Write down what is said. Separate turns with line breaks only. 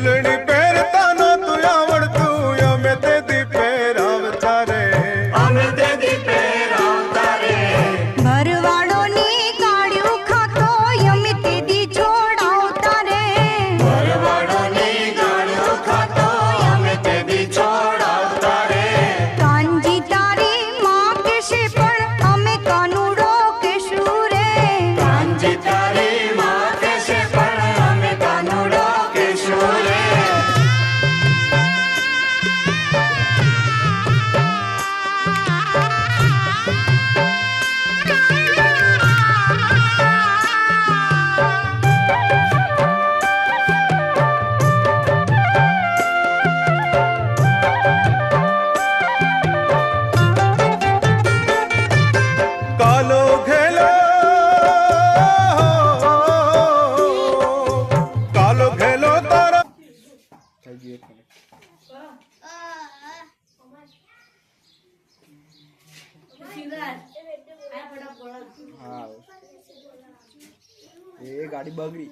झूलनी પહેરતા નહોતું આવડતું અમે તે દી પહેરાવતા રે અમે તે દી પહેરાવતા રે
ભરવાડોની ગાળ્યું ખાતો અમે તે દી છોડાવતા રે
ભરવાડોની ગાળ્યું ખાતો અમે તે દી છોડાવતા રે
કાનજી તારી માં કહેશે પણ અમે કાનુડો કહેશું રે
કાનજી તારી માં કહેશે પણ અમે કાનુડો કહેશું રે કાલો ઘેલો કાલો ઘેલો તારા
हाँ ये गाड़ी बगड़ी